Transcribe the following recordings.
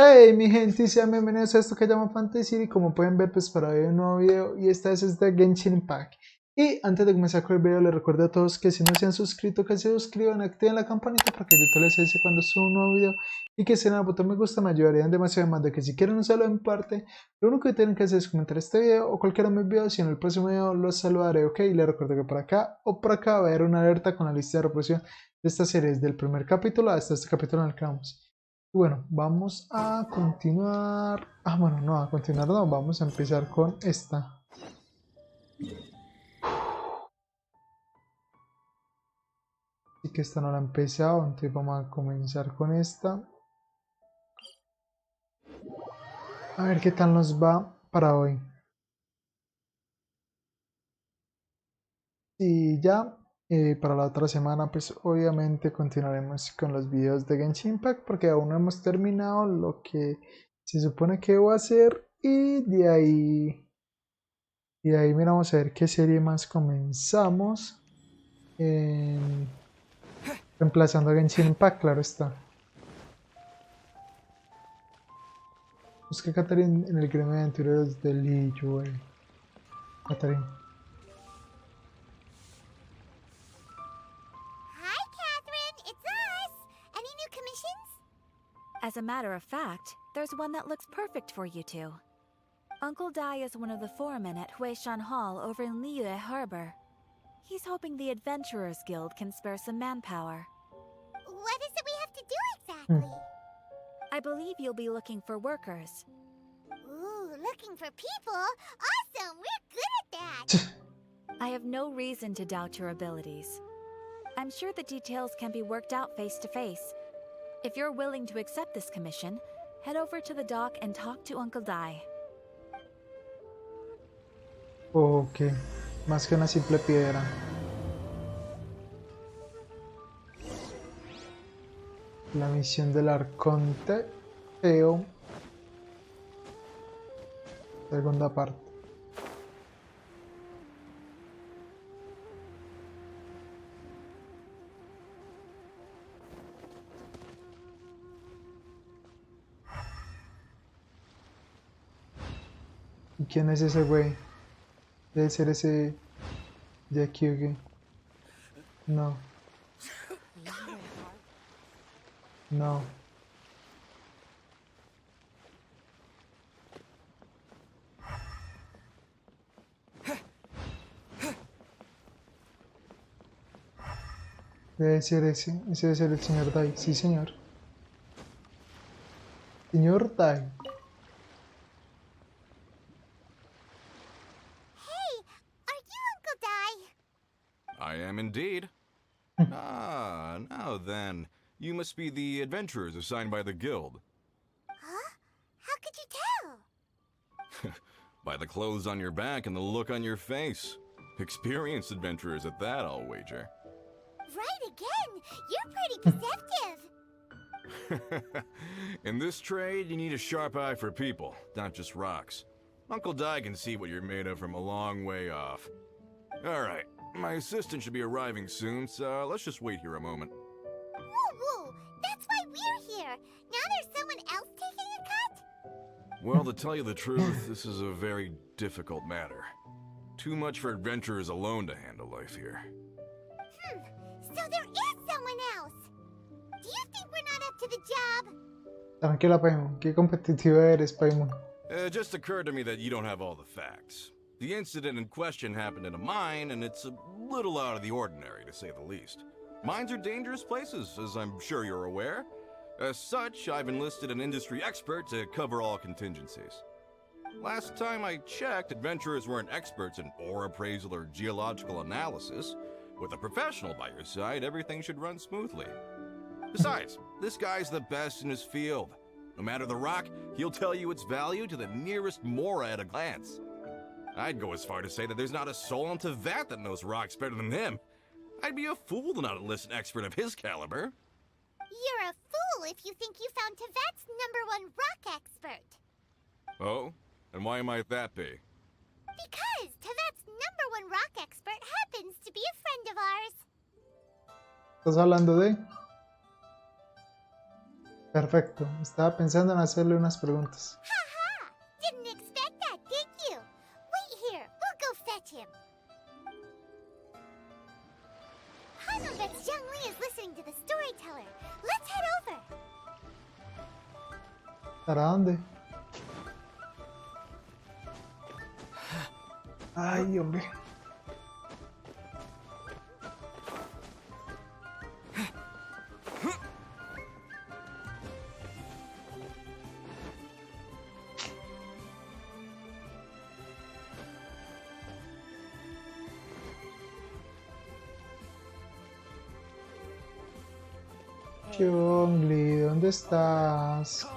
Hey mi gente, y sean bienvenidos a esto que llama Fantasiciro. Y como pueden ver, pues para ver un nuevo video, y esta vez es de Genshin Impact. Y antes de comenzar con el video, les recuerdo a todos que si no se han suscrito, que se suscriban, activen la campanita para que YouTube les avise cuando suba un nuevo video, y que se den al botón me gusta, me ayudarían demasiado. Más de que si quieren un saludo en parte, lo único que tienen que hacer es comentar este video o cualquiera de mis videos, y en el próximo video los saludaré, ok. Y les recuerdo que por acá o por acá va a haber una alerta con la lista de reproducción de esta serie, desde el primer capítulo hasta este capítulo en el que vamos. Bueno, vamos a continuar. Bueno, no, a continuar no, vamos a empezar con esta. Así que esta no la he empezado, entonces vamos a comenzar con esta. A ver qué tal nos va para hoy. Y ya, para la otra semana, pues obviamente continuaremos con los videos de Genshin Impact, porque aún no hemos terminado lo que se supone que voy a hacer. Y de ahí miramos a ver qué serie más comenzamos. Reemplazando a Genshin Impact, claro está. Busca a Catherine en el gremio de aventureros del Liyue. Catherine. Hi, Catherine. It's us. Any new commissions? As a matter of fact, there's one that looks perfect for you two. Uncle Dai is one of the foremen at Huishan Hall over in Liyue Harbor. He's hoping the Adventurers Guild can spare some manpower. What is it we have to do exactly? I believe you'll be looking for workers. Ooh, looking for people? Awesome! We're good at that! I have no reason to doubt your abilities. I'm sure the details can be worked out face to face. If you're willing to accept this commission, head over to the dock and talk to Uncle Dai. Ok, más que una simple piedra. La misión del arconte Teo. Segunda parte. ¿Y quién es ese güey? Debe ser ese de aquí o qué. No. No. Debe ser ese debe ser el señor Dai. Sí, señor. Señor Dai. Hey, are you Uncle Dai? I am indeed. Now then, you must be the adventurers assigned by the guild. Huh? How could you tell? By the clothes on your back and the look on your face. Experienced adventurers at that, I'll wager. Right again! You're pretty perceptive. In this trade, you need a sharp eye for people, not just rocks. Uncle Dai can see what you're made of from a long way off. Alright, my assistant should be arriving soon, so let's just wait here a moment. Woo-woo! That's why we're here! Now there's someone else taking a cut? Well, to tell you the truth, this is a very difficult matter. Too much for adventurers alone to handle life here. So there is someone else! Do you think we're not up to the job? Tranquila, Paimon. Qué competitiva eres, Paimon. It just occurred to me that you don't have all the facts. The incident in question happened in a mine, and it's a little out of the ordinary, to say the least. Mines are dangerous places, as I'm sure you're aware. As such, I've enlisted an industry expert to cover all contingencies. Last time I checked, adventurers weren't experts in ore appraisal or geological analysis. With a professional by your side, everything should run smoothly. Besides, this guy's the best in his field. No matter the rock, he'll tell you its value to the nearest mora at a glance. I'd go as far to say that there's not a soul on Tevat that knows rocks better than him. I'd be a fool to not enlist an expert of his caliber. You're a fool if you think you found Tevat's #1 rock expert. Oh? And why might that be? Because Tevat's #1 rock expert happens to be a friend of ours. ¿Estás hablando de? Perfecto. Estaba pensando en hacerle unas preguntas. Ha! Didn't expect that, did you? Wait here. We'll go fetch him. Hanno bets Zhongli is listening to the storyteller. Let's head over. ¿Para dónde? Ay, hombre. Chongli, ¿dónde estás?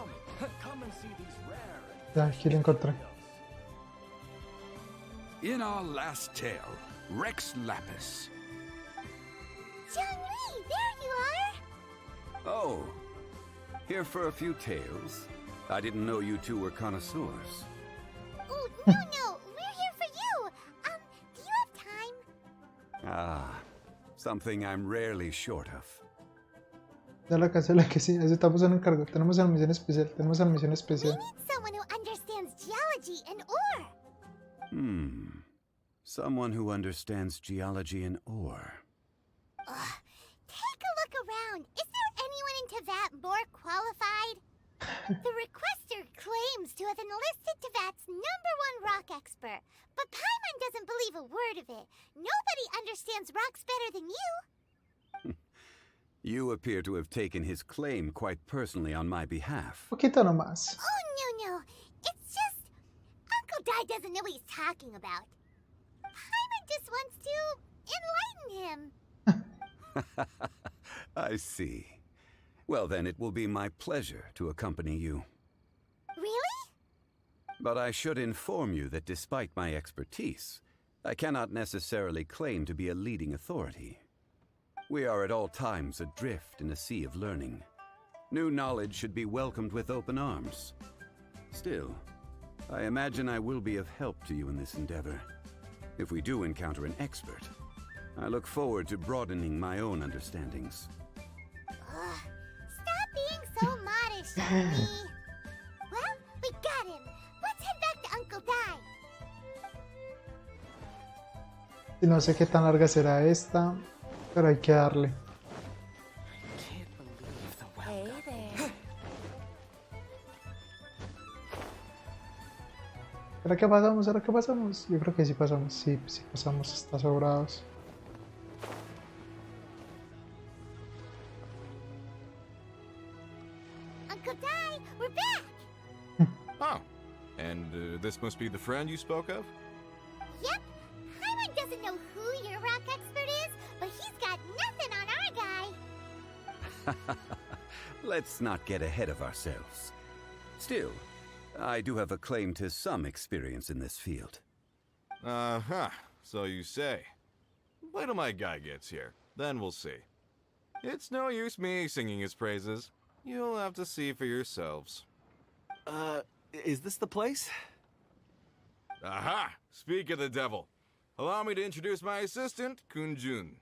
Ya, aquí lo encontré. In our last tale, Rex Lapis. Zhongli, there you are. Oh, here for a few tales. I didn't know you two were connoisseurs. Oh, no, we're here for you. Do you have time? Ah, something I'm rarely short of. Ya la casa la que sí, estamos en encargo. Tenemos una misión especial, tenemos una misión We especial. need someone who understands geology and ore. Someone who understands geology and ore. Take a look around. Is there anyone in Teyvat more qualified? The requester claims to have enlisted Teyvat's #1 rock expert, but Paimon doesn't believe a word of it. Nobody understands rocks better than you. You appear to have taken his claim quite personally on my behalf. Poquito nomás. Oh, no. It's just... Uncle Dai doesn't know what he's talking about. Paimon just wants to enlighten him. I see. Well, then it will be my pleasure to accompany you. Really? But I should inform you that despite my expertise, I cannot necessarily claim to be a leading authority. We are at all times adrift in a sea of learning. New knowledge should be welcomed with open arms. Still, I imagine I will be of help to you in this endeavor. If we do encounter an expert, I look forward to broadening my own understandings. Stop being so modest, Zhongli. Well, we got him. Let's head back to Uncle Dai. Y no sé qué tan larga será esta, pero hay que darle. Hey there. ¿Será que pasamos? ¿Será que pasamos? Yo creo que sí pasamos. Sí, sí pasamos. Está sobrados. Uncle Dai, we're back. Oh, and this must be the friend you spoke of? Yep. Paimon doesn't know who your rock expert is, but he's got nothing on our guy. Let's not get ahead of ourselves. Still, I do have a claim to some experience in this field. Uh-huh, so you say. Wait till my guy gets here, then we'll see. It's no use me singing his praises. You'll have to see for yourselves. Is this the place? Aha! Speak of the devil. Allow me to introduce my assistant, Kun-jun.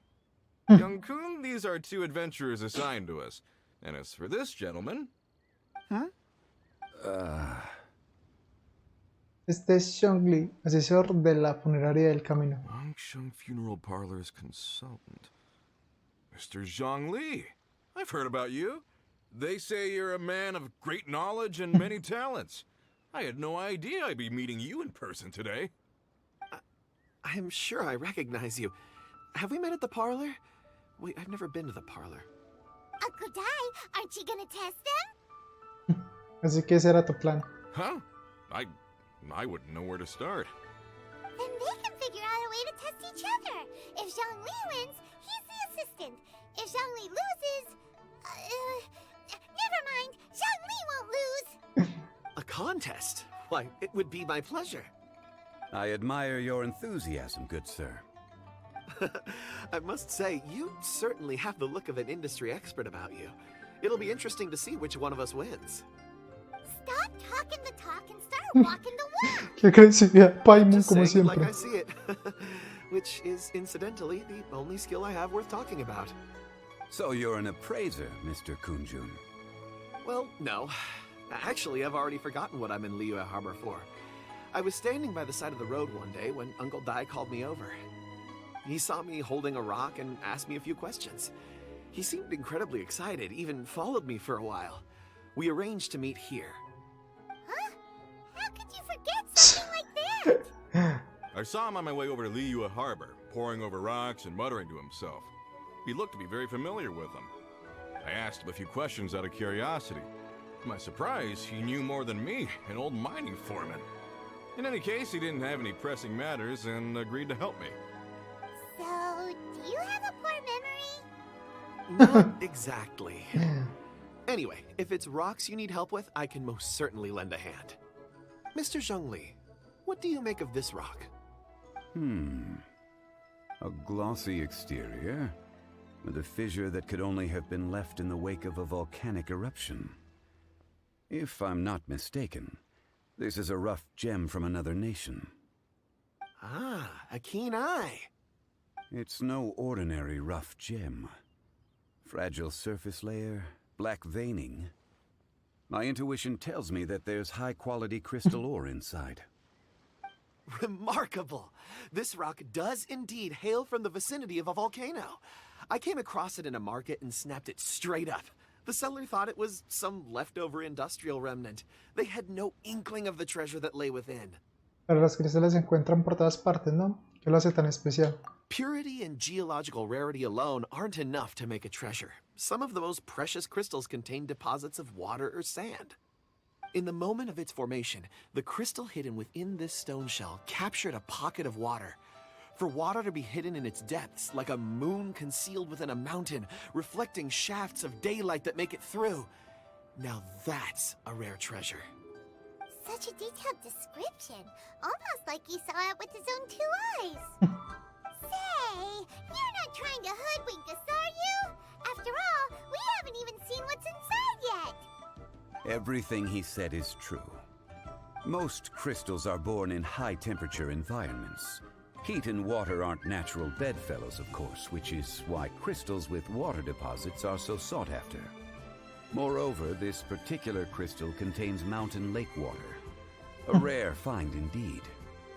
Young Kun, these are 2 adventurers assigned to us. And as for this gentleman... Este es Zhongli, asesor de la funeraria del camino. Wangsheng Funeral Parlor's consultant. Mr. Zhongli, I've heard about you. They say you're a man of great knowledge and many talents. I had no idea I'd be meeting you in person today. I'm sure I recognize you. Have we met at the parlor? Wait, I've never been to the parlor. Uncle Dai, aren't you gonna test them? Así que ese era tu plan. Huh? I wouldn't know where to start. Then they can figure out a way to test each other. If Zhongli wins, he's the assistant. If Zhongli loses... never mind. Zhongli won't lose. A contest? Why, it would be my pleasure. I admire your enthusiasm, good sir. I must say, you certainly have the look of an industry expert about you. It'll be interesting to see which one of us wins. Stop talking the talk and start walking the walk. Qué agresividad, Paimon, Just como saying it like siempre. I see it. Which is, incidentally, the only skill I have worth talking about. So you're an appraiser, Mr. Kun-jun. Well, no. Actually, I've already forgotten what I'm in Liyue Harbor for. I was standing by the side of the road one day when Uncle Dai called me over. He saw me holding a rock and asked me a few questions. He seemed incredibly excited, even followed me for a while. We arranged to meet here. Huh? How could you forget something like that? I saw him on my way over to Liyue Harbor, poring over rocks and muttering to himself. He looked to be very familiar with them. I asked him a few questions out of curiosity. To my surprise, he knew more than me, an old mining foreman. In any case, he didn't have any pressing matters and agreed to help me. So, do you have a poor memory? Not exactly. Anyway, if it's rocks you need help with, I can most certainly lend a hand. Mr. Zhongli, what do you make of this rock? A glossy exterior, with a fissure that could only have been left in the wake of a volcanic eruption. If I'm not mistaken, this is a rough gem from another nation. Ah, a keen eye. It's no ordinary rough gem. Fragile surface layer, black veining. My intuition tells me that there's high-quality crystal ore inside. Remarkable! This rock does indeed hail from the vicinity of a volcano. I came across it in a market and snapped it straight up. The seller thought it was some leftover industrial remnant. They had no inkling of the treasure that lay within. Pero los cristales se encuentran por todas partes, ¿no? ¿Qué lo hace tan especial? Purity and geological rarity alone aren't enough to make a treasure. Some of the most precious crystals contain deposits of water or sand. In the moment of its formation, the crystal hidden within this stone shell captured a pocket of water. For water to be hidden in its depths, like a moon concealed within a mountain, reflecting shafts of daylight that make it through. Now that's a rare treasure. Such a detailed description. Almost like he saw it with his own 2 eyes. Say, you're not trying to hoodwink us, are you? After all, we haven't even seen what's inside yet. Everything he said is true. Most crystals are born in high-temperature environments. Heat and water aren't natural bedfellows, of course, which is why crystals with water deposits are so sought after. Moreover, this particular crystal contains mountain lake water. A rare find indeed.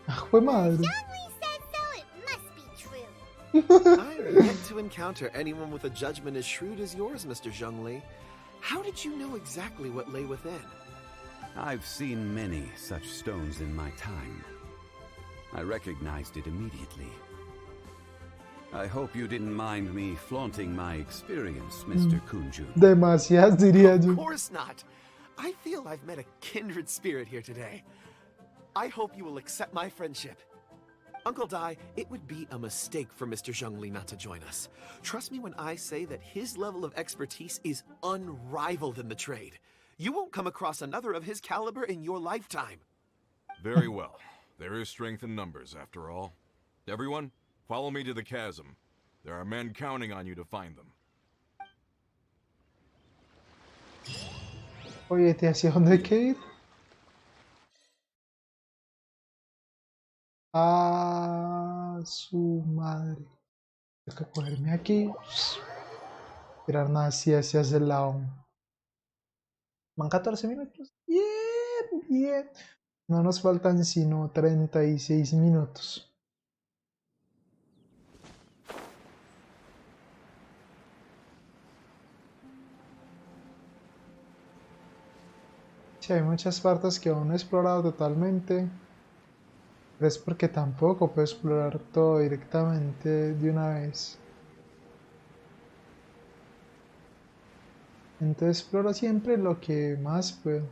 Ah, jue madre. Zhongli said so, it must be true. I've yet to encounter anyone with a judgment as shrewd as yours, Mr. Zhongli. How did you know exactly what lay within? I've seen many such stones in my time. I recognized it immediately. I hope you didn't mind me flaunting my experience, Mr. Kunjun. Demasiadas diría Of yo. course not. I feel I've met a kindred spirit here today. I hope you will accept my friendship. Uncle Dai, it would be a mistake for Mr. Zhongli not to join us. Trust me when I say that his level of expertise is unrivaled in the trade. You won't come across another of his caliber in your lifetime. Very well. There is strength in numbers, after all. Everyone, follow me to the chasm. There are men counting on you to find them. Oye, ¿te hacia dónde hay que ir? A su madre. Tengo que cogerme aquí. Tirar nada así hacia ese lado. Van 14 minutos. Bien, bien. No nos faltan sino 36 minutos. Sí, hay muchas partes que aún no he explorado totalmente. Pero es porque tampoco puedo explorar todo directamente de una vez. Entonces exploro siempre lo que más puedo.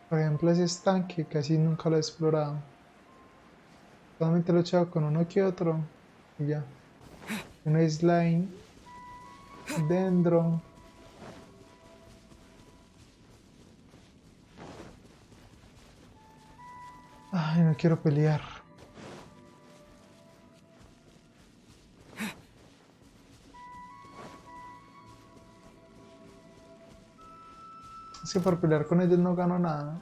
Por ejemplo, ese estanque casi nunca lo he explorado. Solamente lo he echado con uno que otro y ya. Un slime, dendron. Ay, no quiero pelear. Es que por pelear con ellos no gano nada.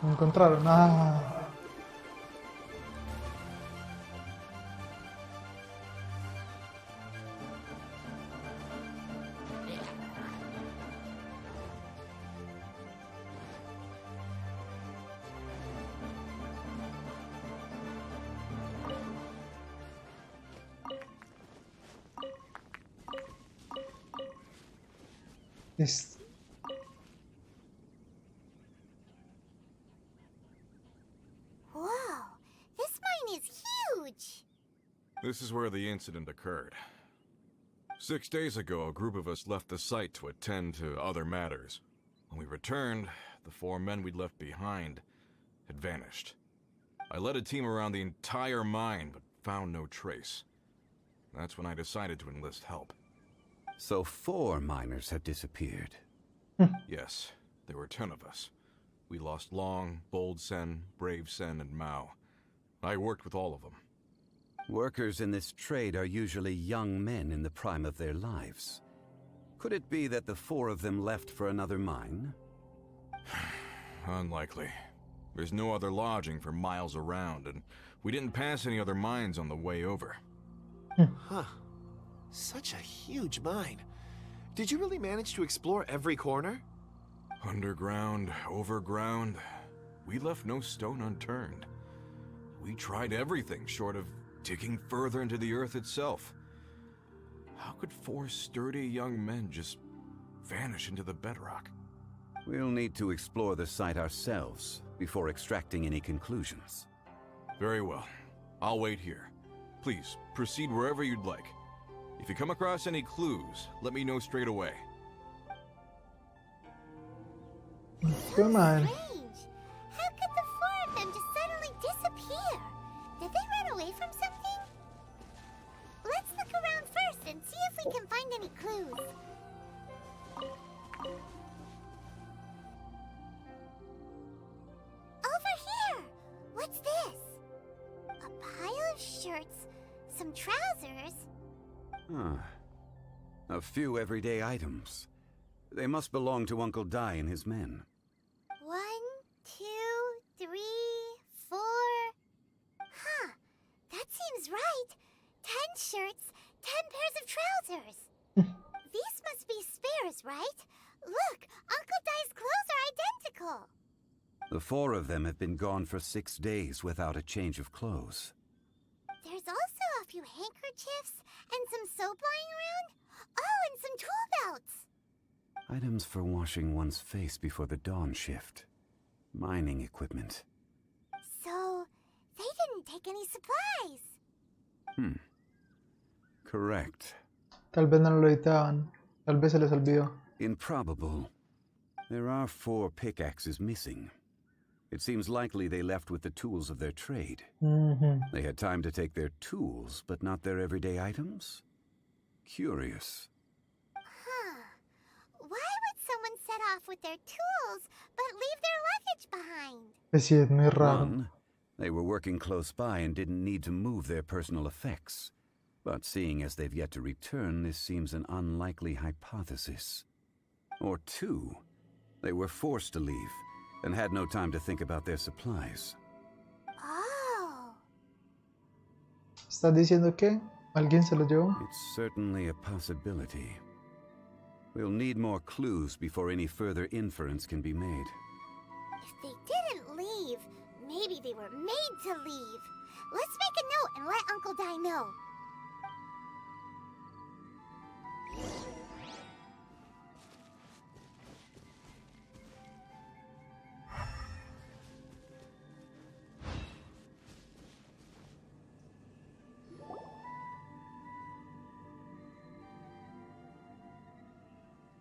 Me encontraron. Ah. Listo. Whoa, this mine is huge! This is where the incident occurred. 6 days ago, a group of us left the site to attend to other matters. When we returned, the 4 men we'd left behind had vanished. I led a team around the entire mine, but found no trace. That's when I decided to enlist help. So 4 miners have disappeared. Yes, there were 10 of us. We lost Long, Bold Sen, Brave Sen, and Mao. I worked with all of them. Workers in this trade are usually young men in the prime of their lives. Could it be that the 4 of them left for another mine? Unlikely. There's no other lodging for miles around, and we didn't pass any other mines on the way over. Huh. Such a huge mine. Did you really manage to explore every corner? Underground, overground, we left no stone unturned. We tried everything short of digging further into the earth itself. How could 4 sturdy young men just vanish into the bedrock? We'll need to explore the site ourselves before extracting any conclusions. Very well. I'll wait here. Please, proceed wherever you'd like. If you come across any clues, let me know straight away. Come on. Strange. How could the 4 of them just suddenly disappear? Did they run away from something? Let's look around first and see if we can find any clues. Over here! What's this? A pile of shirts, some trousers. A few everyday items. They must belong to Uncle Dai and his men. 1, 2, 3, 4. Huh, that seems right. 10 shirts, 10 pairs of trousers. These must be spares, right? Look, Uncle Dai's clothes are identical. The 4 of them have been gone for 6 days without a change of clothes. There's also a few handkerchiefs and some soap lying around. Oh, and some tool belts. Items for washing one's face before the dawn shift. Mining equipment. So, they didn't take any supplies. Correct. Tal vez no lo editaban. Tal vez se les olvidó. Improbable. There are 4 pickaxes missing. It seems likely they left with the tools of their trade. They had time to take their tools, but not their everyday items? Curious. Huh. Why would someone set off with their tools, but leave their luggage behind? Pues sí, es muy raro. One, they were working close by and didn't need to move their personal effects. But seeing as they've yet to return, this seems an unlikely hypothesis. Or 2, they were forced to leave and had no time to think about their supplies. Oh. ¿Estás diciendo que alguien se lo llevó? It's certainly a possibility. We'll need more clues before any further inference can be made. If they didn't leave, maybe they were made to leave. Let's make a note and let Uncle Dai know.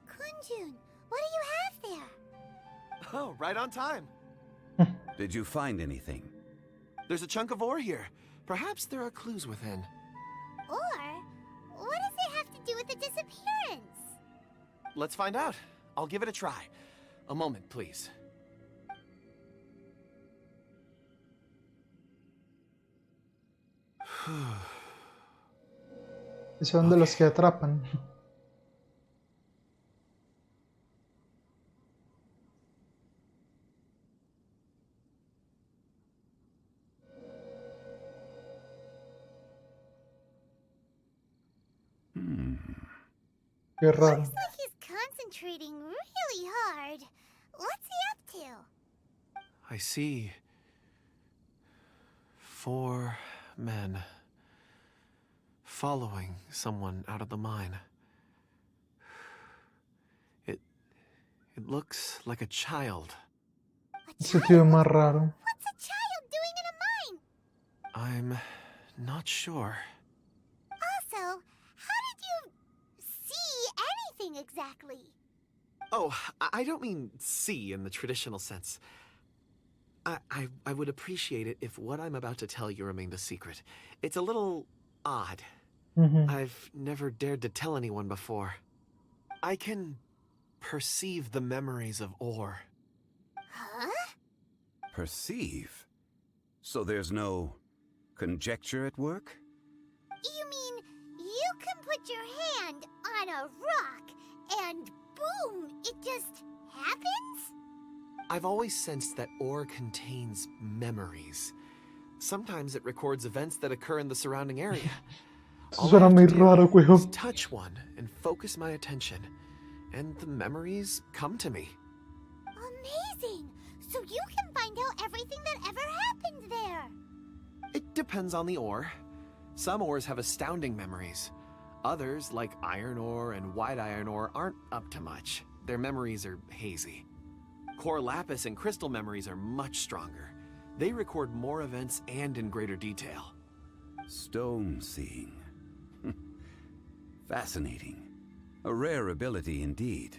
Kunjun, what do you have there? Oh, right on time. Did you find anything? There's a chunk of ore here. Perhaps there are clues within. Or, what does it have to do with the disappearance? Let's find out. I'll give it a try. A moment, please. Son de los que atrapan. Qué raro. Looks like he's concentrating really hard. What's he up to? I see 4 men following someone out of the mine. It looks like a child. A Ese tío es child? más raro. What's a child doing in a mine? I'm not sure. Also, how did you see anything exactly? Oh, I don't mean see in the traditional sense. I would appreciate it if what I'm about to tell you remained a secret. It's a little odd. I've never dared to tell anyone before. I can perceive the memories of ore. Huh? Perceive? So there's no conjecture at work? You mean you can put your hand on a rock and boom, it just happens? I've always sensed that ore contains memories. Sometimes it records events that occur in the surrounding area. Eso All I suena have muy to do raro, is weón. touch one and focus my attention, and the memories come to me. Amazing! So you can find out everything that ever happened there. It depends on the ore. Some ores have astounding memories. Others, like iron ore and white iron ore, aren't up to much. Their memories are hazy. Core lapis and crystal memories are much stronger. They record more events and in greater detail. Stone seeing. Fascinating. A rare ability indeed.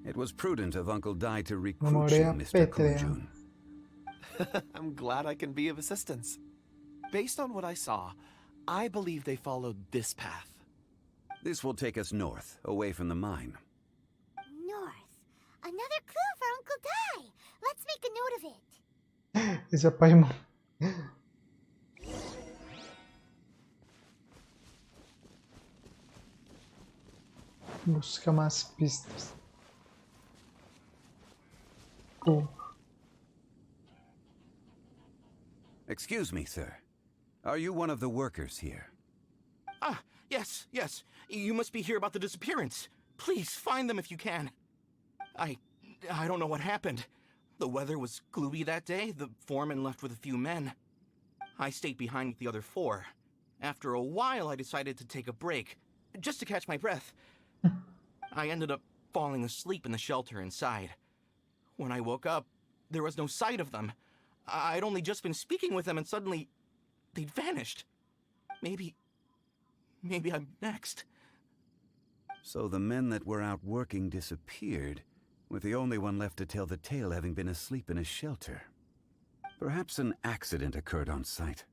It was prudent of Uncle Dai to recruit you, Memoria Mr. Pétrea. Kunjun. I'm glad I can be of assistance. Based on what I saw, I believe they followed this path. This will take us north, away from the mine. North. Another clue for Uncle Dai. Let's make a note of it. Esa Paimon. Busca más pistas. Excuse me, sir. Are you one of the workers here? Ah, yes. You must be here about the disappearance. Please, find them if you can. I don't know what happened. The weather was gloomy that day. The foreman left with a few men. I stayed behind with the other 4. After a while, I decided to take a break, just to catch my breath. I ended up falling asleep in the shelter inside. When I woke up, there was no sight of them. I'd only just been speaking with them and suddenly they'd vanished. Maybe I'm next. So the men that were out working disappeared, with the only one left to tell the tale having been asleep in a shelter. Perhaps an accident occurred on site.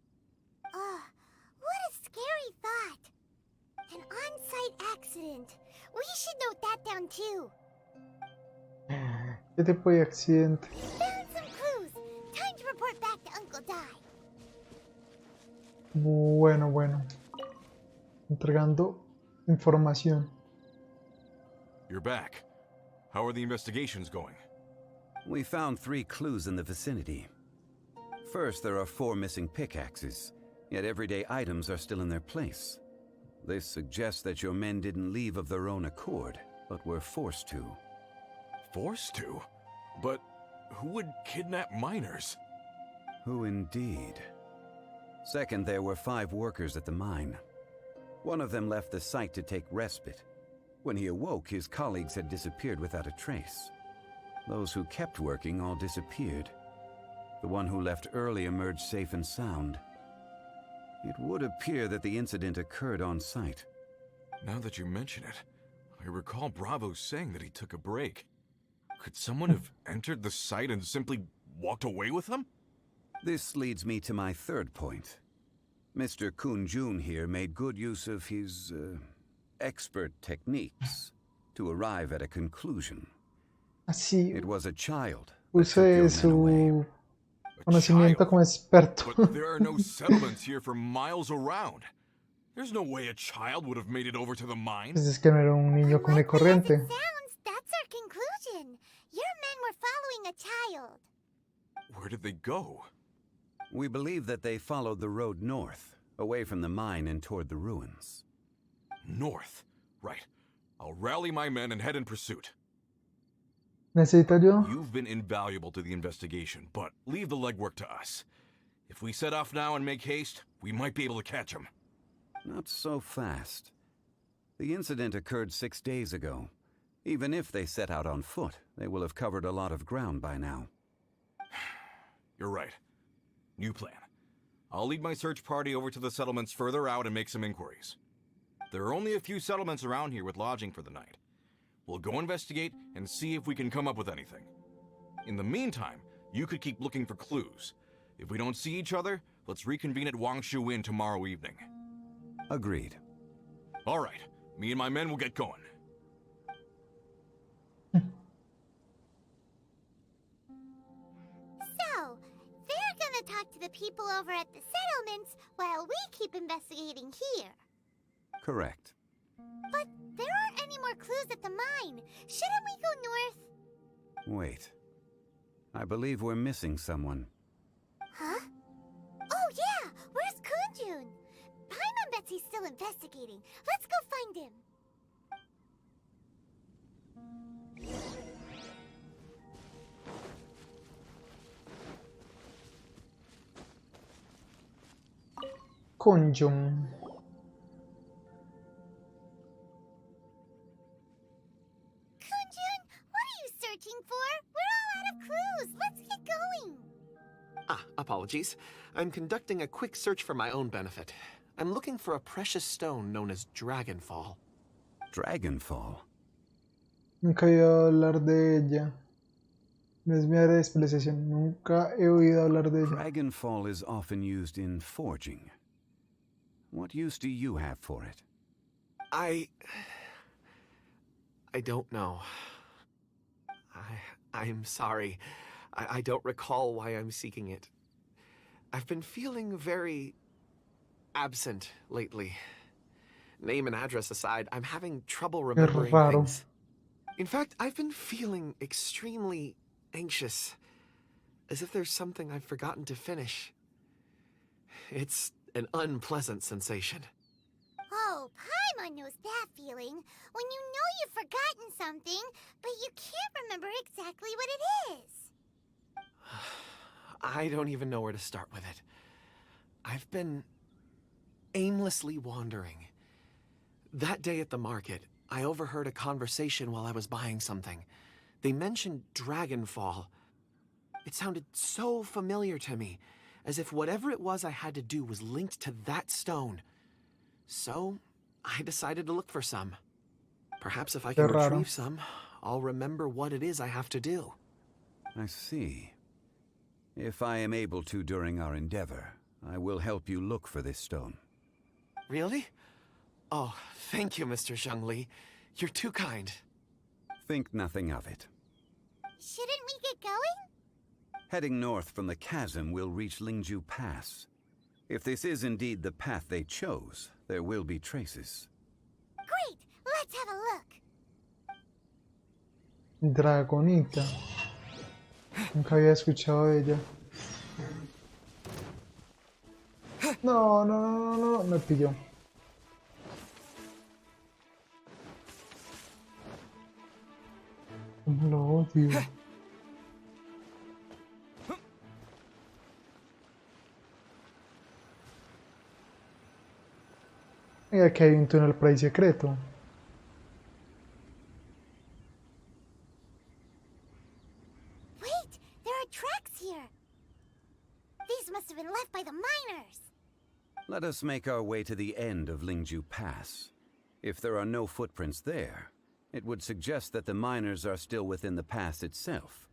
What a scary thought. An on-site accident. We should note that down too. ¿Qué tipo de accidente? Found some clues. Time to report back to Uncle Dai. Bueno. Entregando información. You're back. How are the investigations going? We found 3 clues in the vicinity. First, there are 4 missing pickaxes, yet everyday items are still in their place. This suggests that your men didn't leave of their own accord, but were forced to. Forced to? But who would kidnap miners? Who indeed? Second, there were 5 workers at the mine. One of them left the site to take respite. When he awoke, his colleagues had disappeared without a trace. Those who kept working all disappeared. The one who left early emerged safe and sound. It would appear that the incident occurred on site. Now that you mention it, I recall Bravo saying that he took a break. Could someone have entered the site and simply walked away with them? This leads me to my third point. Mr. Kunjun here made good use of his, expert techniques to arrive at a conclusion. Así It was a child that took use your men away. su conocimiento como experto. But there are no settlements here for miles around. There's no way a child would have made it over to the mine. Pues es que no era un niño común y Unlikely as corriente. it sounds, that's our conclusion. Your men were following a child. Where did they go? We believe that they followed the road north, away from the mine and toward the ruins. North. Right. I'll rally my men and head in pursuit. ¿Necesito yo? You've been invaluable to the investigation, but leave the legwork to us. If we set off now and make haste, we might be able to catch them. Not so fast. The incident occurred 6 days ago. Even if they set out on foot, they will have covered a lot of ground by now. You're right. New plan. I'll lead my search party over to the settlements further out and make some inquiries. There are only a few settlements around here with lodging for the night. We'll go investigate and see if we can come up with anything. In the meantime, you could keep looking for clues. If we don't see each other, let's reconvene at Wangshu Inn tomorrow evening. Agreed. All right. Me and my men will get going. So, they're gonna talk to the people over at the settlements while we keep investigating here. Correct. But there aren't any more clues at the mine. Shouldn't we go north? Wait. I believe we're missing someone. Huh? Oh yeah! Where's Kunjun? Paimon bets he's still investigating. Let's go find him. Kunjun. Kunjun, what are you searching for? We're all out of clues. Let's get going. Apologies. I'm conducting a quick search for my own benefit. I'm looking for a precious stone known as Dragonfall. Dragonfall? Nunca he oído hablar de ella. No es mi área de especialización. Nunca he oído hablar de ella. Dragonfall is often used in forging. What use do you have for it? I don't know. I'm sorry. I don't recall why I'm seeking it. I've been feeling very absent lately. Name and address aside, I'm having trouble remembering raro. things. In fact, I've been feeling extremely anxious, as if there's something I've forgotten to finish. It's an unpleasant sensation. Oh, Paimon knows that feeling. When you know you've forgotten something, but you can't remember exactly what it is. I don't even know where to start with it. I've been aimlessly wandering. That day at the market, I overheard a conversation while I was buying something. They mentioned Dragonfall. It sounded so familiar to me, as if whatever it was I had to do was linked to that stone. So, I decided to look for some. Perhaps if I can retrieve some, I'll remember what it is I have to do. I see. If I am able to during our endeavor, I will help you look for this stone. Really? Oh, thank you, Mr. Zhengli. You're too kind. Think nothing of it. Shouldn't we get going? Heading north from the chasm, we'll reach Lingju Pass. If this is indeed the path they chose, there will be traces. Great! Let's have a look. Dragonita. Nunca había escuchado de ella. No, no, no, no, no, me pilló. Cómo lo odio. Y aquí hay un túnel por ahí secreto. Wait! There are tracks here! These must have been left by the miners! Let us make our way to the end of Lingju Pass. If there are no footprints there, it would suggest that the miners are still within the pass itself.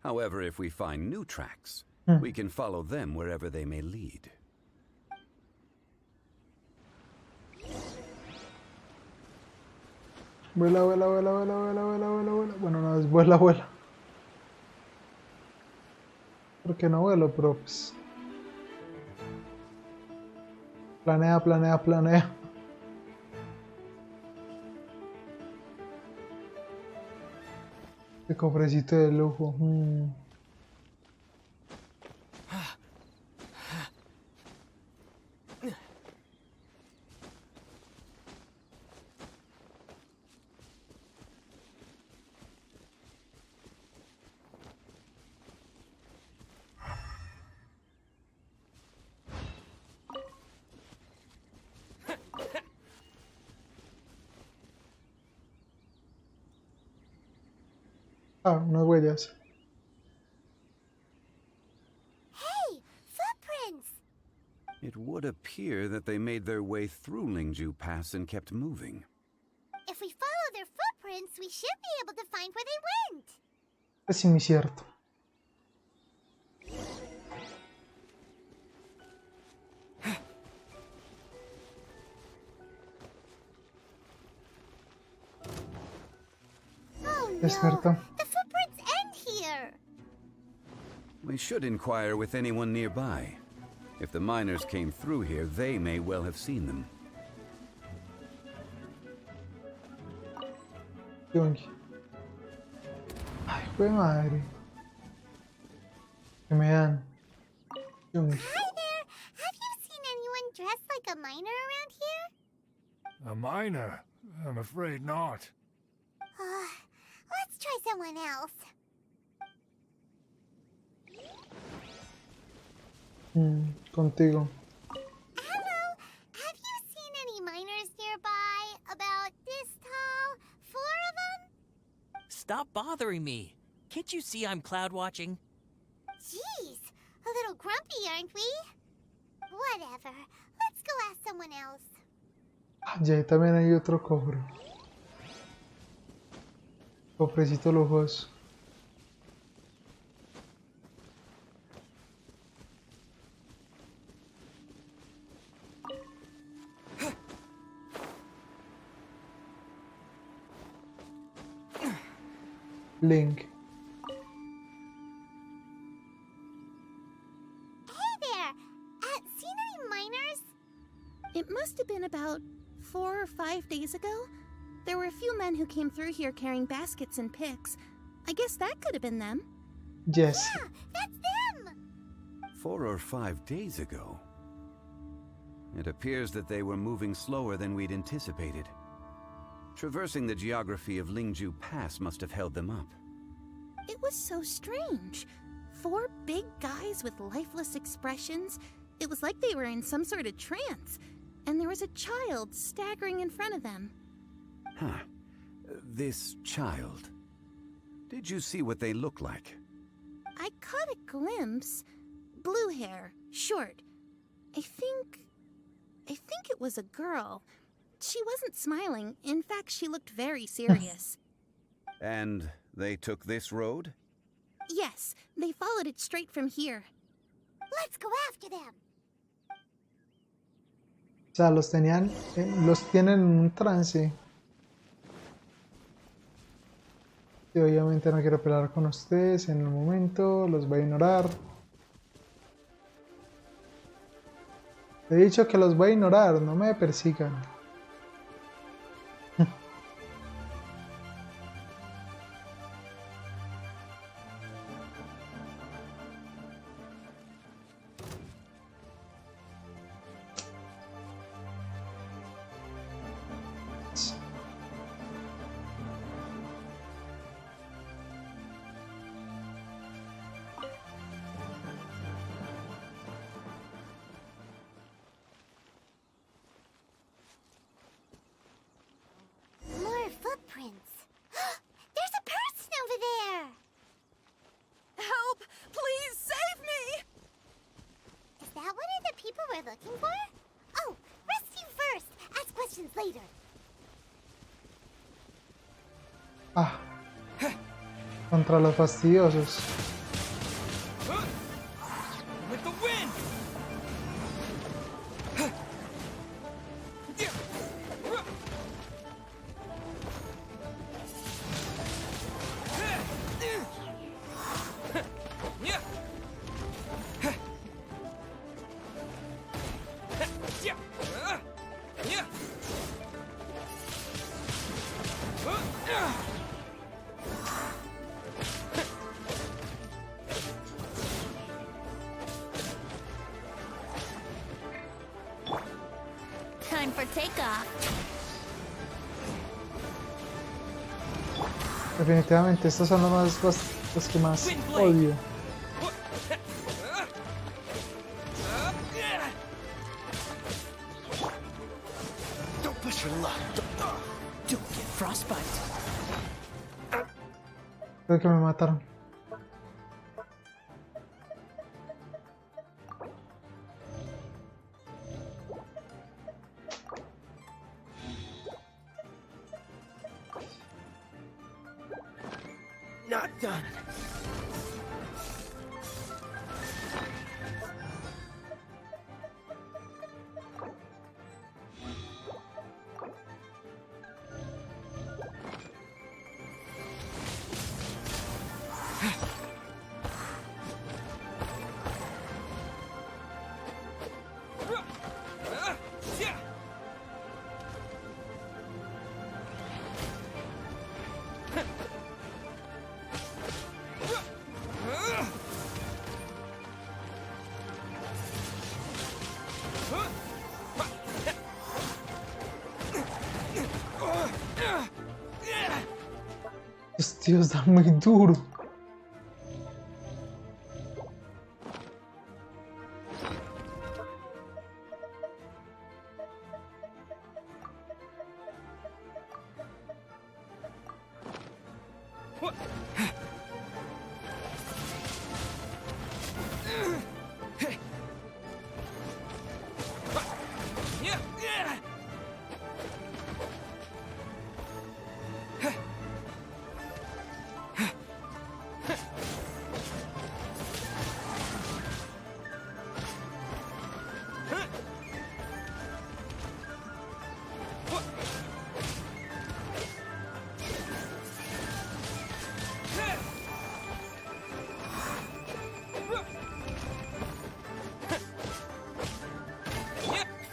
However, if we find new tracks, we can follow them wherever they may lead. Vuela, vuela, vuela, vuela, vuela, vuela, vuela, vuela. Bueno, no, es vuela, vuela. Porque no vuelo, pero pues... Planea, planea, planea. Qué cofrecito de lujo. Ah, unas huellas. Hey, footprints! It would appear that they made their way through Lingju Pass and kept moving. If we follow their footprints, we should be able to find where they went. Es sí, muy cierto. Oh Es no, cierto. the footprints end here. We should inquire with anyone nearby. If the miners came through here, they may well have seen them. Yongi. Ay, fue madre. ¿Qué me dan? Yongi. Hi there. Have you seen anyone dressed like a miner around here? A miner? I'm afraid not. Let's try someone else. Contigo. Hello. Have you seen any miners nearby? About this tall? 4 of them? Stop bothering me. Can't you see I'm cloud watching? Jeez, a little grumpy, aren't we? Whatever. Let's go ask someone else. Y ahí también hay otro cofre. Cofrecito lujoso. Link. Hey there. Seen any miners? It must have been about 4 or 5 days ago. There were a few men who came through here carrying baskets and picks. I guess that could have been them. Yes. Yeah, that's them. 4 or 5 days ago. It appears that they were moving slower than we'd anticipated. Traversing the geography of Lingju Pass must have held them up. It was so strange. 4 big guys with lifeless expressions. It was like they were in some sort of trance. And there was a child staggering in front of them. Huh. This child. Did you see what they look like? I caught a glimpse. Blue hair, short. I think it was a girl. She wasn't smiling. In fact, she looked very serious. And they took this road? Yes, they followed it straight from here. Let's go after them. O sea, los tienen en un trance. Y obviamente no quiero pelear con ustedes en el momento, los voy a ignorar. He dicho que los voy a ignorar, no me persigan. More footprints. There's a person over there. Help! Please save me! Is that one of the people we're looking for? Oh, rescue first. Ask questions later. Ah. Contra los fastidiosos. With the wind! Time for takeoff. Definitivamente estos son los que más odio. Don't push your luck. Don't get frostbite. Creo que me mataron. Not done. Estos tíos dan muy duro.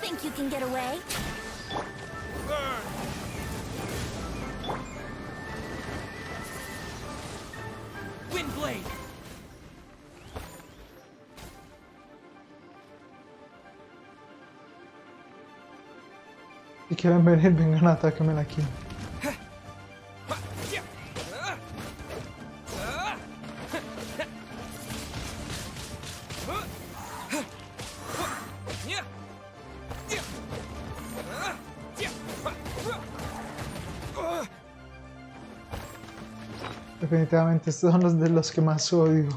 Think you can get away? Windblade! Si quieren venir, vengan, atáquenme aquí. Definitivamente estos son los de los que más odio.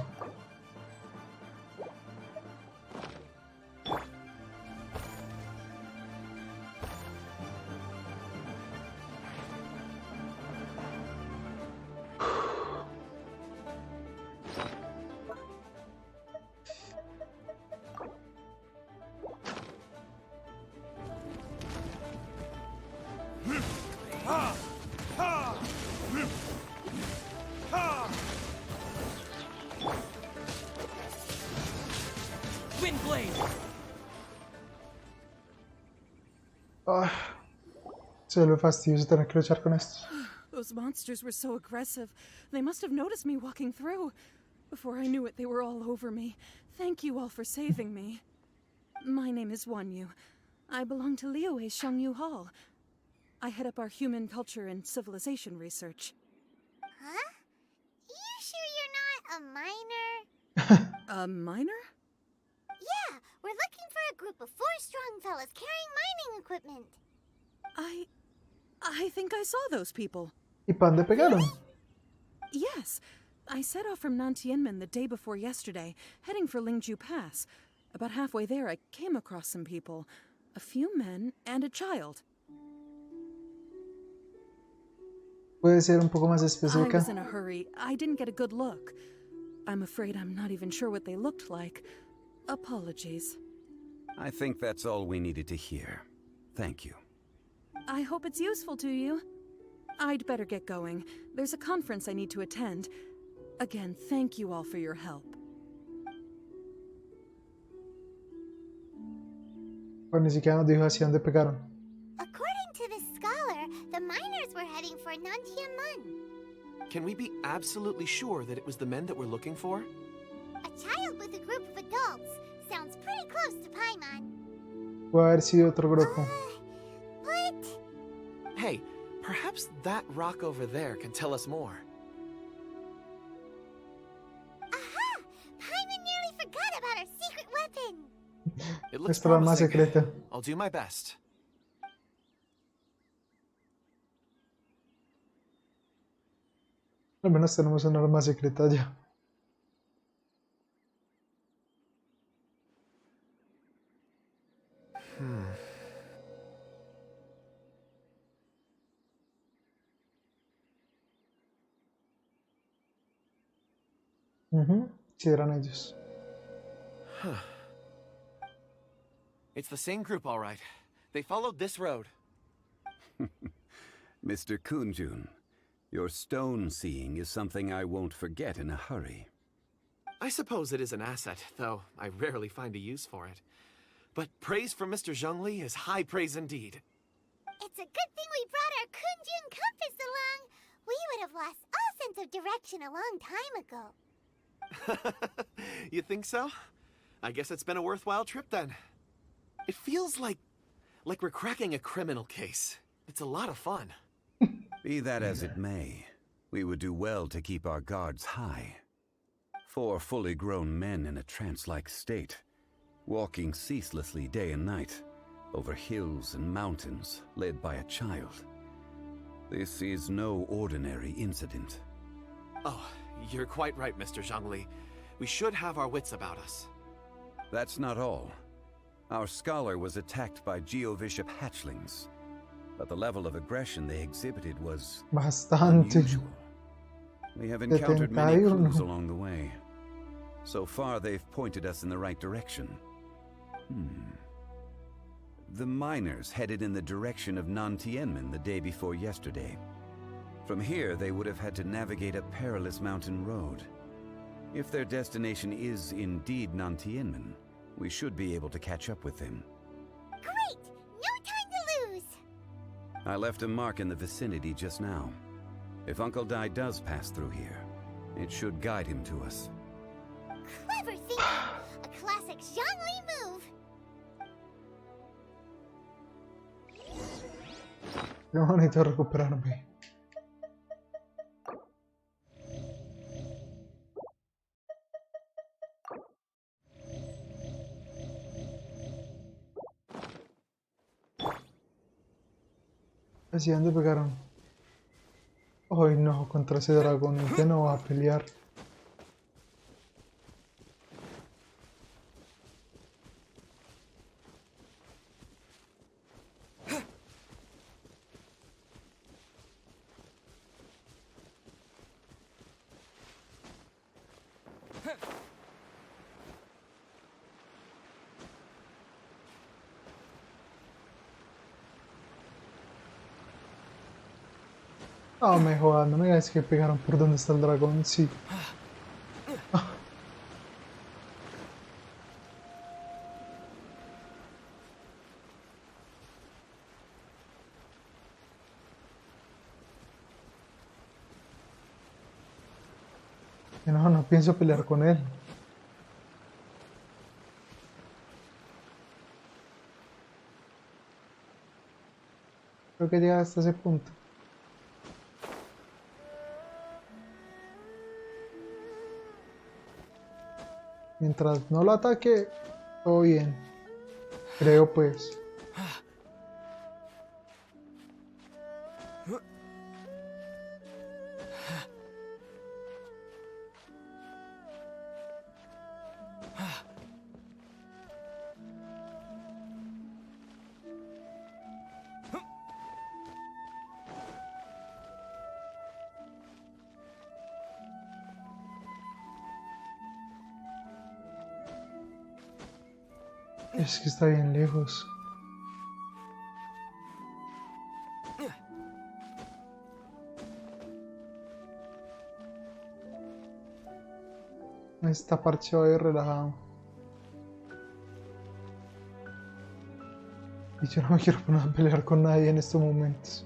Se lo fastidioso tener que luchar con esto. Those monsters were so aggressive. They must have noticed me walking through. Before I knew it, they were all over me. Thank you all for saving me. My name is Wanyu. I belong to Liyue Shangyu Hall. I head up our human culture and civilization research. Huh? You sure you're not a miner? A miner? Yeah, we're looking for a group of 4 strong fellas carrying mining equipment. I think I saw those people. ¿Y pa' dónde pegaron? Yes. I set off from Nantianmen the day before yesterday, heading for Lingju Pass. About halfway there, I came across some people. A few men and a child. ¿Puede ser un poco más I específica? was in a hurry. I didn't get a good look. I'm afraid I'm not even sure what they looked like. Apologies. I think that's all we needed to hear. Thank you. I hope it's useful to you. I'd better get going. There's a conference I need to attend. Again, thank you all for your help. Pues ni siquiera nos dijo hacia dónde pegaron. According to this scholar, the miners were heading for Nantianmen. Can we be absolutely sure that it was the men that we're looking for? A child with a group of adults. Sounds pretty close to Paimon. Puede haber sido otro grupo. But... Hey, perhaps that rock over there can tell us more. Aha! Paimon nearly forgot about our secret weapon. It looks Nuestra arma promising. secreta. I'll do my best. Al menos tenemos una arma secreta ya. Sí, eran ellos. It's the same group, all right. They followed this road. Mr. Kunjun, your stone seeing is something I won't forget in a hurry. I suppose it is an asset, though I rarely find a use for it. But praise from Mr. Zhongli is high praise indeed. It's a good thing we brought our Kunjun compass along. We would have lost all sense of direction a long time ago. You think so? I guess it's been a worthwhile trip then. It feels like we're cracking a criminal case. It's a lot of fun. Be that as it may, we would do well to keep our guards high. 4 fully grown men in a trance-like state, walking ceaselessly day and night, over hills and mountains, led by a child. This is no ordinary incident. Oh, you're quite right, Mr. Zhongli. We should have our wits about us. That's not all. Our scholar was attacked by Geovishap hatchlings, but the level of aggression they exhibited was Bastante. unusual. We have encountered many 71. clues along the way. So far, they've pointed us in the right direction. The miners headed in the direction of Nantianmen the day before yesterday. From here, they would have had to navigate a perilous mountain road. If their destination is indeed Nantianmen, we should be able to catch up with them. Great! No time to lose! I left a mark in the vicinity just now. If Uncle Dai does pass through here, it should guide him to us. Clever thinking! A classic Zhongli move! Qué bonito recuperarme. ¿Hacia dónde pegaron? Ay no, contra ese dragón, ¿en qué no va a pelear? No me jodas, no me digas que pegaron por donde está el dragón, sí. No, no pienso pelear con él. Creo que llega hasta ese punto. Mientras no lo ataque, todo bien. Creo pues. Es que está bien lejos. Está parcheado y relajado. Y yo no me quiero poner a pelear con nadie en estos momentos.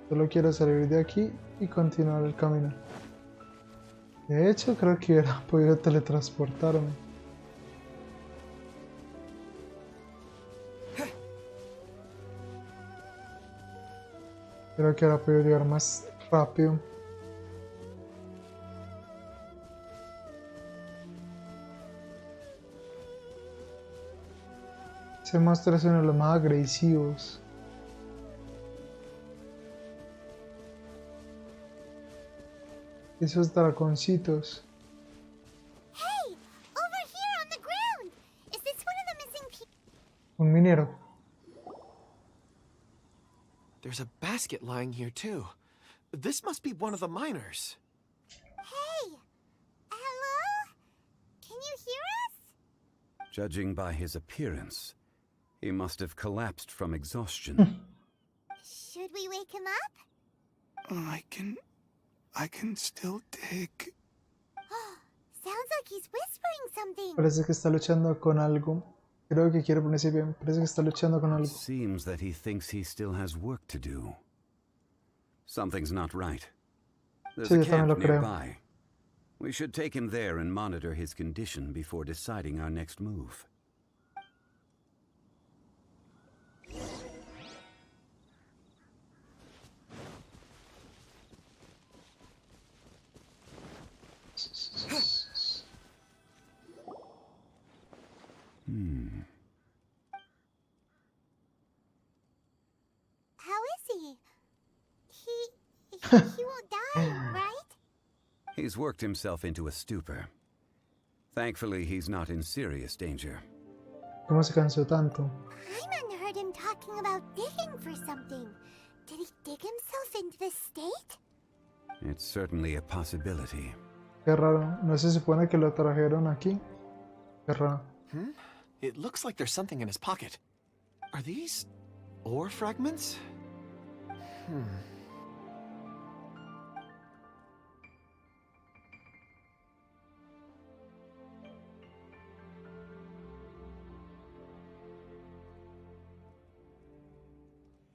Solo quiero salir de aquí y continuar el camino. De hecho, creo que hubiera podido teletransportarme. Creo que ahora puedo llegar más rápido. Ese monstruo es uno de los más agresivos. Esos dragoncitos. Hey! Over here on the ground! Is this one of the missing people? Un minero. There's a basket lying here, too. This must be one of the miners. Hey! Hello? Can you hear us? Judging by his appearance, he must have collapsed from exhaustion. Should we wake him up? I can still dig. Sounds like he's whispering something. Parece que está luchando con algo. Creo que quiere ponerse bien. Parece que está luchando con algo. Seems that he thinks he still has work to do. Something's not right. There's Sí, a yo también lo camp creo. nearby. We should take him there and monitor his condition before deciding our next move. How is he? He won't die, right? He's worked himself into a stupor. Thankfully, he's not in serious danger. ¿Cómo se cansó tanto? Paimon heard him talking about digging for something. Did he dig himself into this state? It's certainly a possibility. Qué raro. ¿No se supone que lo trajeron aquí? Qué raro. It looks like there's something in his pocket. Are these ore fragments?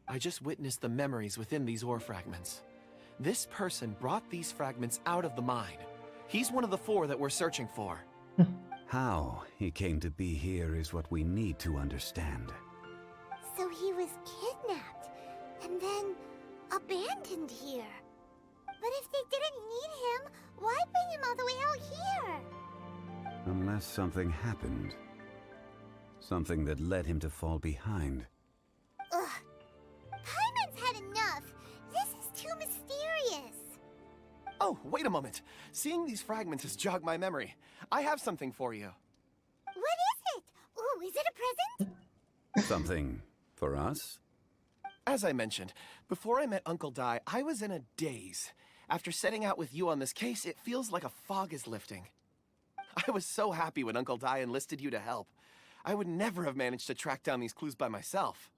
I just witnessed the memories within these ore fragments. This person brought these fragments out of the mine. He's one of the 4 that we're searching for. How he came to be here is what we need to understand. So he was kidnapped and then abandoned here. But if they didn't need him, why bring him all the way out here? Unless something happened. Something that led him to fall behind. Ugh. Paimon's had enough. This is too mysterious. Oh, wait a moment. Seeing these fragments has jogged my memory. I have something for you. What is it? Ooh, is it a present? Something for us? As I mentioned, before I met Uncle Dai, I was in a daze. After setting out with you on this case, it feels like a fog is lifting. I was so happy when Uncle Dai enlisted you to help. I would never have managed to track down these clues by myself.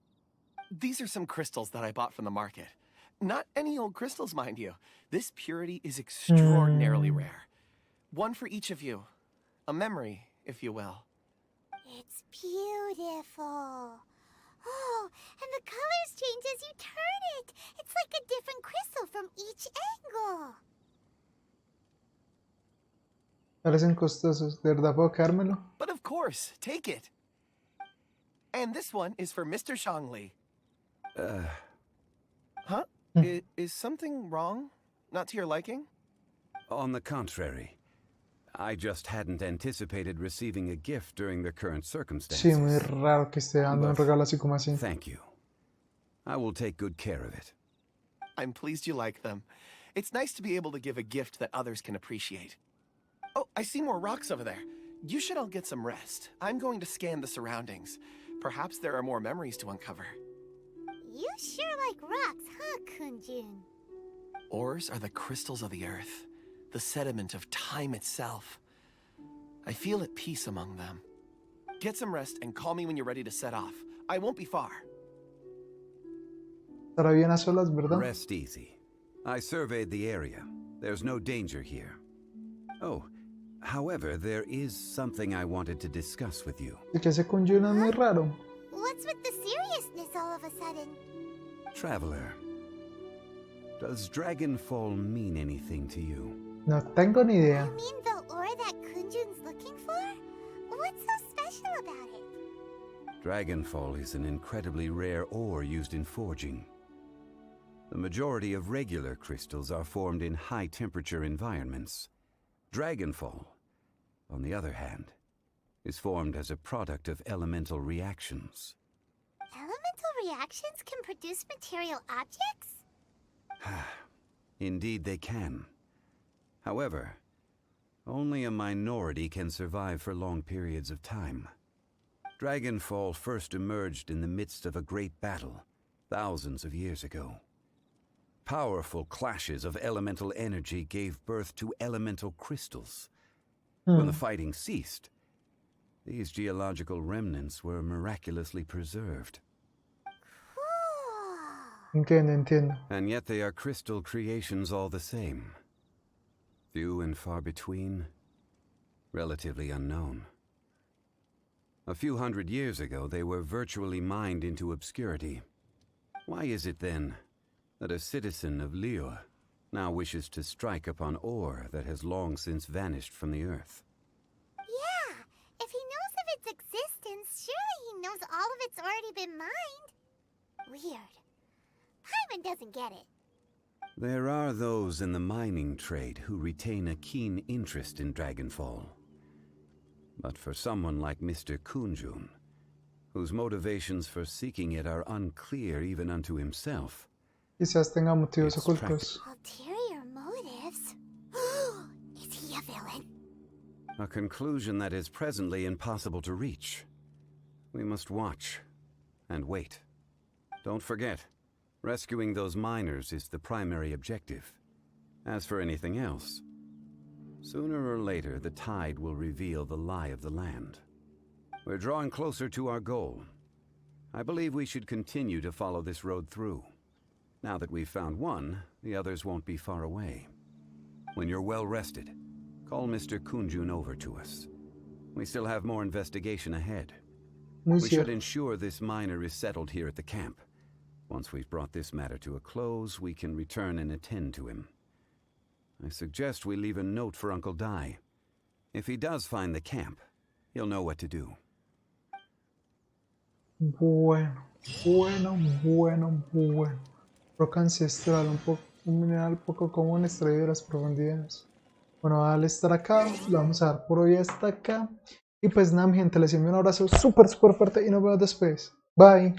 These are some crystals that I bought from the market. Not any old crystals, mind you. This purity is extraordinarily rare. One for each of you. A memory, if you will. It's beautiful. Oh, and the colors change as you turn it. It's like a different crystal from each angle. Parecen costosos. ¿De verdad puedo quedármelo? But of course, take it. And this one is for Mr. Shangli. Huh? Is something wrong? Not to your liking? On the contrary. I just hadn't anticipated receiving a gift during the current circumstances. Sí, muy raro que esté dando un regalo así como así. Thank you. I will take good care of it. I'm pleased you like them. It's nice to be able to give a gift that others can appreciate. Oh, I see more rocks over there. You should all get some rest. I'm going to scan the surroundings. Perhaps there are more memories to uncover. You sure like rocks, huh, Kunjun? Ores are the crystals of the earth, the sediment of time itself. I feel at peace among them. Get some rest and call me when you're ready to set off. I won't be far. Estará bien a solas, ¿verdad? Rest easy. I surveyed the area. There's no danger here. Oh, however, there is something I wanted to discuss with you. Y que ese Kunjun es muy raro. What's with the seriousness all of a sudden? Traveler, does Dragonfall mean anything to you? No tengo ni idea. You mean the ore that Kunjun's looking for? What's so special about it? Dragonfall is an incredibly rare ore used in forging. The majority of regular crystals are formed in high-temperature environments. Dragonfall, on the other hand, is formed as a product of elemental reactions. Elemental reactions can produce material objects? Indeed they can. However, only a minority can survive for long periods of time. Dragonfall first emerged in the midst of a great battle, thousands of years ago. Powerful clashes of elemental energy gave birth to elemental crystals. When the fighting ceased, these geological remnants were miraculously preserved. Entiendo. And yet they are crystal creations all the same. Few and far between, relatively unknown. A few hundred years ago, they were virtually mined into obscurity. Why is it then that a citizen of Liyue now wishes to strike upon ore that has long since vanished from the earth? Yeah, if he knows of its existence, surely he knows all of it's already been mined. Weird. Paimon doesn't get it. There are those in the mining trade who retain a keen interest in Dragonfall. But for someone like Mr. Kunjun, whose motivations for seeking it are unclear even unto himself, Quizás tenga motivos it's ocultos. Ulterior motives? Is he a villain? a conclusion that is presently impossible to reach. We must watch and wait. Don't forget, rescuing those miners is the primary objective. As for anything else, sooner or later the tide will reveal the lie of the land. We're drawing closer to our goal. I believe we should continue to follow this road through. Now that we've found one, the others won't be far away. When you're well rested, call Mr. Kunjun over to us. We still have more investigation ahead. We should ensure this miner is settled here at the camp. Once we've brought this matter to a close, we can return and attend to him. I suggest we leave a note for Uncle Dai. If he does find the camp, he'll know what to do. Bueno. Roca ancestral, un mineral poco común extraído de las profundidades. Bueno, al estar acá, lo vamos a dar por hoy hasta acá. Y pues nada, mi gente, les envío un abrazo súper fuerte y nos vemos después. Bye.